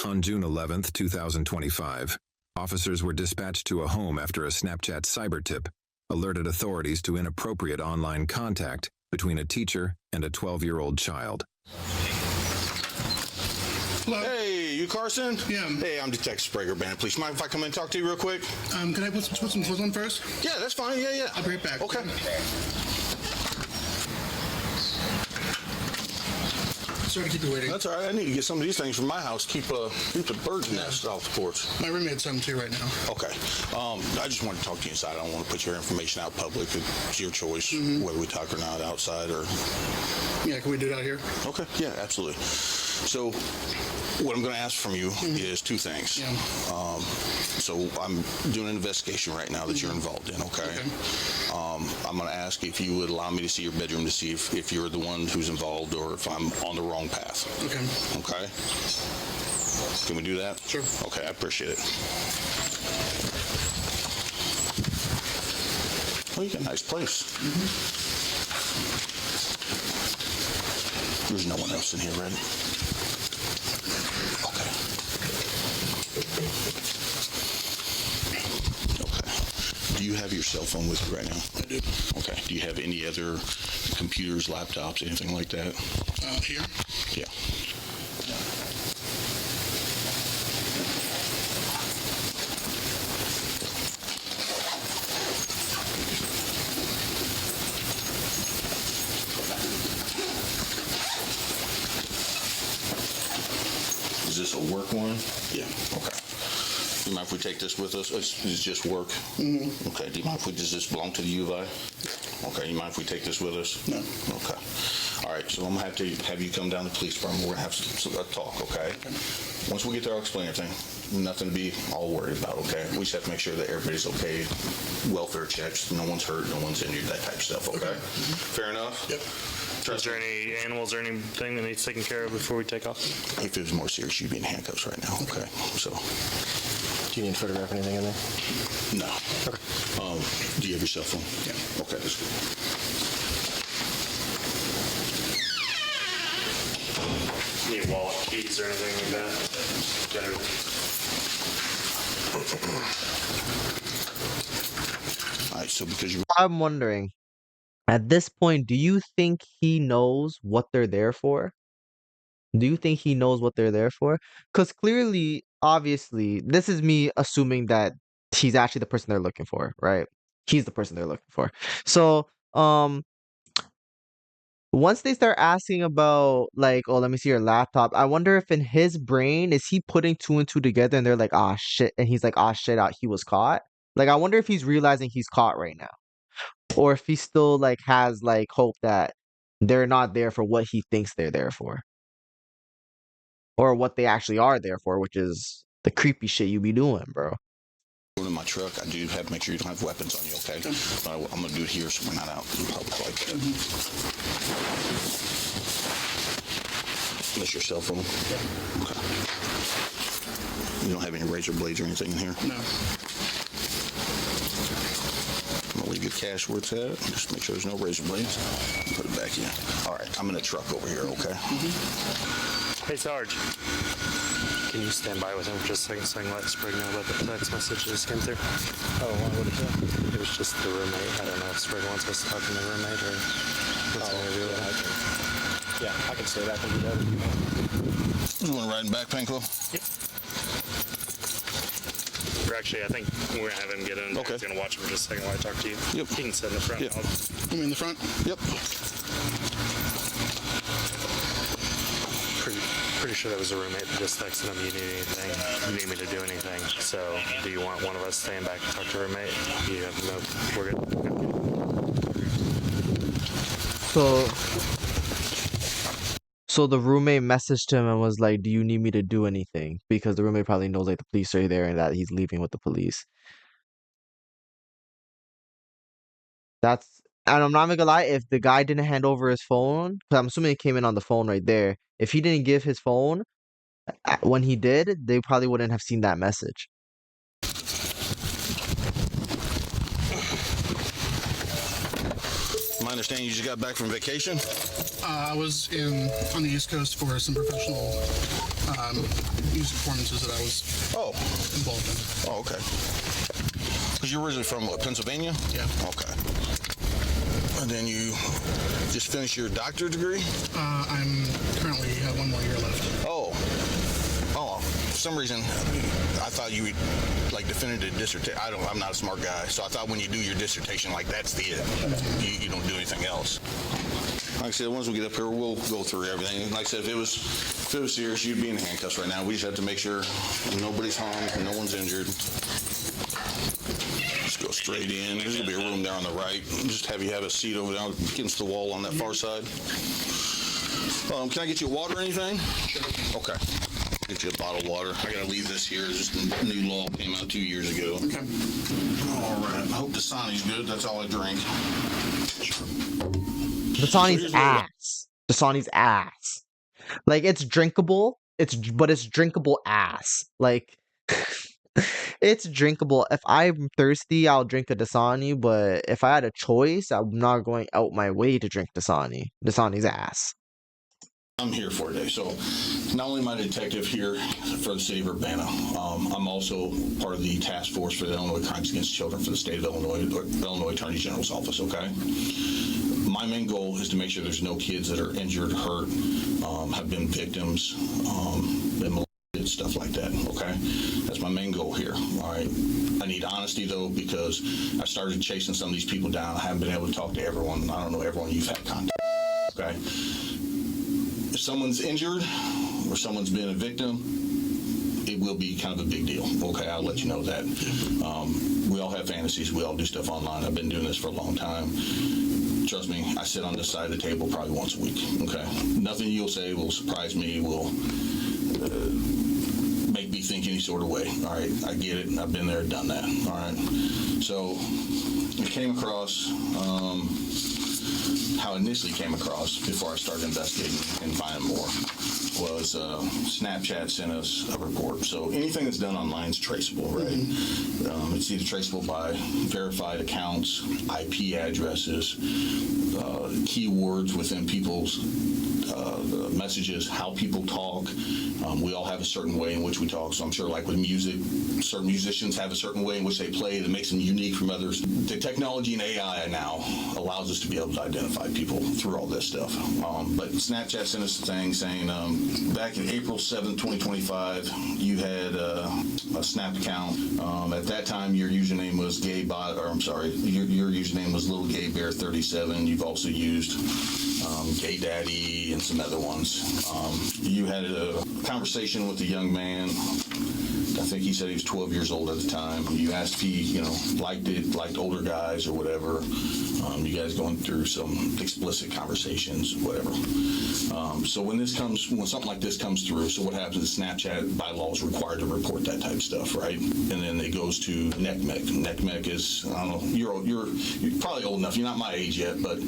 On June 11, 2025, officers were dispatched to a home after a Snapchat cyber tip alerted authorities to inappropriate online contact between a teacher and a 12-year-old child. Hello? Hey, you Carson? Yeah. Hey, I'm Detective Sprague Band. Please mind if I come in and talk to you real quick? Can I put some clothes on first? Yeah, that's fine. Yeah. I'll be right back. Okay. Sorry to keep you waiting. That's all right. I need to get some of these things from my house. Keep the bird's nest off the porch. My roommate's home too right now. Okay. I just wanted to talk to you inside. I don't want to put your information out public. It's your choice whether we talk or not outside or... Yeah, can we do it out here? Okay. Yeah, absolutely. So what I'm going to ask from you is two things. Yeah. So I'm doing an investigation right now that you're involved in, okay? I'm going to ask if you would allow me to see your bedroom to see if you're the one who's involved or if I'm on the wrong path. Okay. Okay? Can we do that? Sure. Okay, I appreciate it. Well, you got a nice place. There's no one else in here, right? Okay. Do you have your cell phone with you right now? I do. Okay. Do you have any other computers, laptops, anything like that? Here? Yeah. Is this a work one? Yeah. Okay. Do you mind if we take this with us? It's just work? Okay. Do you mind if does this belong to the U of I? Okay. You mind if we take this with us? No. Okay. All right. So I'm going to have you come down to the police department. We're going to have a talk, okay? Once we get there, I'll explain everything. Nothing to be all worried about, okay? We just have to make sure that everybody's okay. Welfare checks, no one's hurt, no one's injured, that type of stuff, okay? Fair enough? Yep. Is there any animals or anything that needs taken care of before we take off? If it was more serious, you'd be in handcuffs right now, okay? So, Do you need to photograph anything in there? no. Okay. Do you have your cell phone? Yeah. Okay, that's good. Need wallet, keys, or anything like that? Got everything. All right, so because you I'm wondering, at this point, do you think he knows what they're there for? Do you think he knows what they're there for? Because clearly, obviously, this is me assuming that he's actually the person they're looking for, right? He's the person they're looking for. So, once they start asking about like, oh, let me see your laptop, I wonder if in his brain is he putting two and two together and they're like, ah shit, and he's like, ah shit, he was caught. Like, I wonder if he's realizing he's caught right now, or if he still like has like hope that they're not there for what he thinks they're there for, or what they actually are there for, which is the creepy shit you be doing, bro. go in my truck, I do have to make sure you don't have weapons on you, okay? But I'm going to do it here so we're not out in public like that. That's your cell phone? Okay. You don't have any razor blades or anything in here? No. I'm gonna leave your cash where it's at. Just make sure there's no razor blades. Put it back in. All right, I'm in the truck over here, okay? Hey, Sarge. Can you stand by with him for just a second so I can let Sprague know about the text message that just came through? Oh, what is that? It was just the roommate. I don't know if Sprague wants us to talk to the roommate or what's interview with him. Yeah, I can stay back and do that if you want. You want to ride back, Panko? Yep. Or actually, I think we're going to have him get in. Okay. He's going to watch him for just a second while I talk to you. Yep. He can sit in the front. Yep. You mean the front? Yep. Pretty sure that was a roommate that just texted him, you need anything, you need me to do anything. So, do you want one of us staying back to talk to roommate? You have no, we're good. So the roommate messaged him and was like, "Do you need me to do anything?" Because the roommate probably knows like the police are there and that he's leaving with the police. And I'm not even gonna lie, if the guy didn't hand over his phone, because I'm assuming it came in on the phone right there. If he didn't give his phone, when he did, they probably wouldn't have seen that message. My understanding you just got back from vacation? I was on the East Coast for some professional music performances that I was Oh, involved in. oh, okay. Because you're originally from what, Pennsylvania? Yeah. Okay. And then you just finished your doctorate degree? I'm currently have 1 more year left. Oh. Oh, for some reason, I thought you like definitive dissertation. I'm not a smart guy, so I thought when you do your dissertation, like that's the it. You don't do anything else. Like I said, once we get up here, we'll go through everything. Like I said, if it was serious, you'd be in handcuffs right now. We just have to make sure nobody's harmed, no one's injured. Just go straight in. There's gonna be a room there on the right. Just have you have a seat over there against the wall on that far side. Can I get you water or anything? Sure. Okay. Get you a bottle of water. I gotta leave this here. Just a new law came out 2 years ago. Okay. All right. I hope Dasani's good. That's all I drink. Dasani's ass. Dasani's ass. Like it's drinkable. But it's drinkable ass. Like it's drinkable. If I'm thirsty, I'll drink a Dasani. But if I had a choice, I'm not going out my way to drink Dasani. Dasani's ass. I'm here for today. So not only am I a detective here for the city of Urbana, I'm also part of the task force for the Illinois Crimes Against Children for the state of Illinois, Illinois Attorney General's office, okay? My main goal is to make sure there's no kids that are injured, hurt, have been victims, been molested, stuff like that, okay? That's my main goal here, all right? I need honesty, though, because I started chasing some of these people down. I haven't been able to talk to everyone. I don't know everyone you've had contact with, okay? If someone's injured or someone's been a victim, it will be kind of a big deal. Okay, I'll let you know that. We all have fantasies. We all do stuff online. I've been doing this for a long time. Trust me, I sit on this side of the table probably once a week. Okay, nothing you'll say will surprise me, will make me think any sort of way. All right, I get it. I've been there, done that. All right, so I came across. How I initially came across before I started investigating and finding more was Snapchat sent us a report. So anything that's done online is traceable, right? It's either traceable by verified accounts, IP addresses, keywords within people's messages, how people talk. We all have a certain way in which we talk. So I'm sure like with music, certain musicians have a certain way in which they play that makes them unique from others. The technology and AI now allows us to be able to identify people through all this stuff. But Snapchat sent us a thing saying back in April 7th, 2025, you had a Snap account. At that time, your username was your username was Little Gay Bear 37. You've also used Gay Daddy and some other ones. You had a conversation with a young man. I think he said he was 12 years old at the time. You asked if he, liked older guys or whatever. You guys going through some explicit conversations, whatever. So when something like this comes through, so what happens is Snapchat by law is required to report that type of stuff, right? And then it goes to NCMEC. NCMEC is, I don't know, you're probably old enough. You're not my age yet, but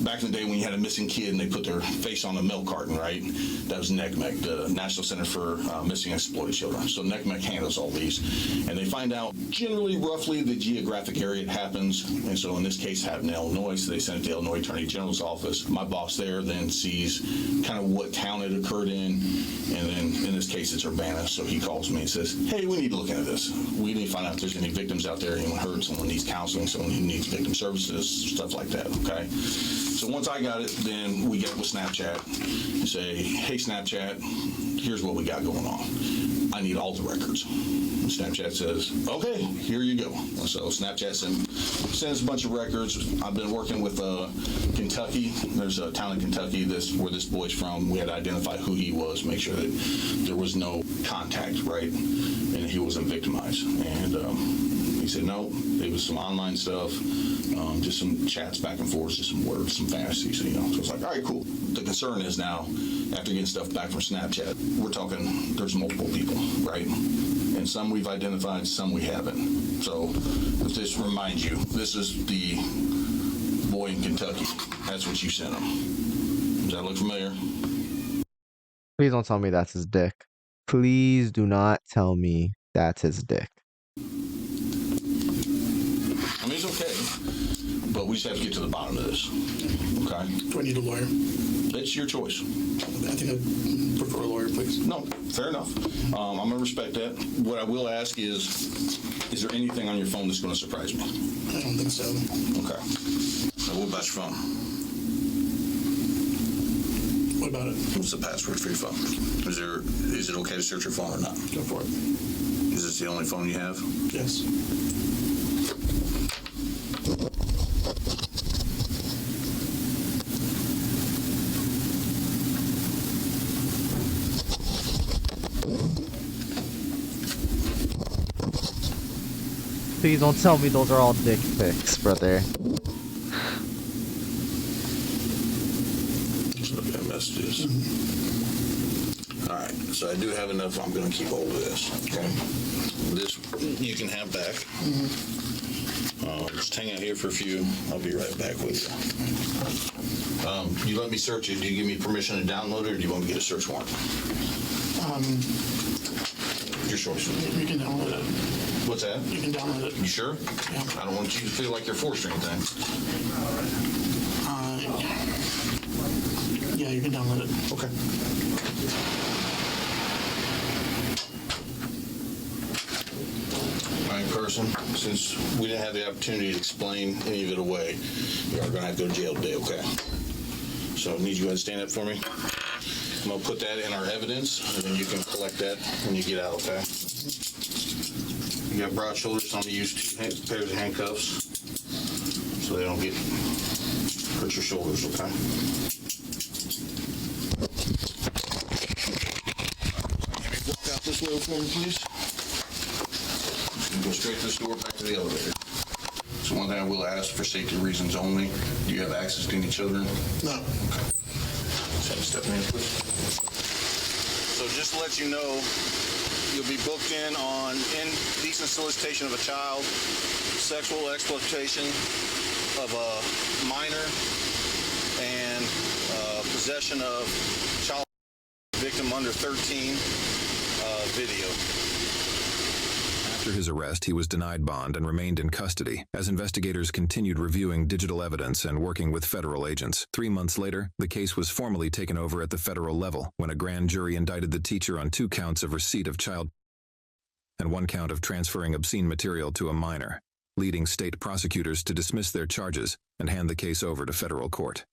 back in the day when you had a missing kid and they put their face on a milk carton, right? That was NCMEC, the National Center for Missing and Exploited Children. So NCMEC handles all these, and they find out generally, roughly the geographic area it happens. And so in this case, happened in Illinois, so they sent it to the Illinois Attorney General's office. My boss there then sees kind of what town it occurred in, and then in this case, it's Urbana. So he calls me and says, "Hey, we need to look into this. We need to find out if there's any victims out there, anyone hurt, someone needs counseling, someone who needs victim services, stuff like that." Okay. So once I got it, then we get with Snapchat and say, "Hey, Snapchat, here's what we got going on. I need all the records." And Snapchat says, "Okay, here you go." So Snapchat sends a bunch of records. I've been working with Kentucky. There's a town in Kentucky where this boy's from. We had to identify who he was, make sure that there was no contact, right? And he wasn't victimized. And he said, "No, it was some online stuff, just some chats back and forth, just some words, some fantasies, So it's like, all right, cool. The concern is now, after getting stuff back from Snapchat, we're talking there's multiple people, right? And some we've identified, some we haven't. So if this reminds you, this is the boy in Kentucky. That's what you sent him. Does that look familiar? Please don't tell me that's his dick. Please do not tell me that's his dick. I mean, it's okay, but we just have to get to the bottom of this. Okay? Do I need a lawyer? It's your choice. I think I'd prefer a lawyer, please. No, fair enough. I'm going to respect that. What I will ask is there anything on your phone that's going to surprise me? I don't think so. Okay. Now, what about your phone? What about it? What's the password for your phone? Is it okay to search your phone or not? Go for it. Is this the only phone you have? Yes. Please don't tell me those are all dick pics, brother. So I've got messages. All right, so I do have enough. I'm going to keep hold of this. Okay. This you can have back. Just hang out here for a few. I'll be right back with you. You let me search it. Do you give me permission to download it, or do you want me to get a search warrant? Your choice. You can download it. What's that? You can download it. You sure? Yeah. I don't want you to feel like you're forced or anything. Yeah, you can download it. Okay. All right, Carson, since we didn't have the opportunity to explain any of it away, you are going to have to go to jail today, okay? So I need you to stand up for me. I'm going to put that in our evidence, and then you can collect that when you get out, okay? You got broad shoulders, so I'm going to use 2 pairs of handcuffs so they don't hurt your shoulders, okay? Walk out this way for me, please. You go straight to this door, back to the elevator. So one thing I will ask for safety reasons only, do you have access to any children? No. Okay. So step in, please. So just to let you know, you'll be booked in on indecent solicitation of a child, sexual exploitation of a minor, and possession of child victim under 13 video. After his arrest, he was denied bond and remained in custody as investigators continued reviewing digital evidence and working with federal agents. 3 months later, the case was formally taken over at the federal level when a grand jury indicted the teacher on 2 counts of receipt of child and 1 count of transferring obscene material to a minor, leading state prosecutors to dismiss their charges and hand the case over to federal court.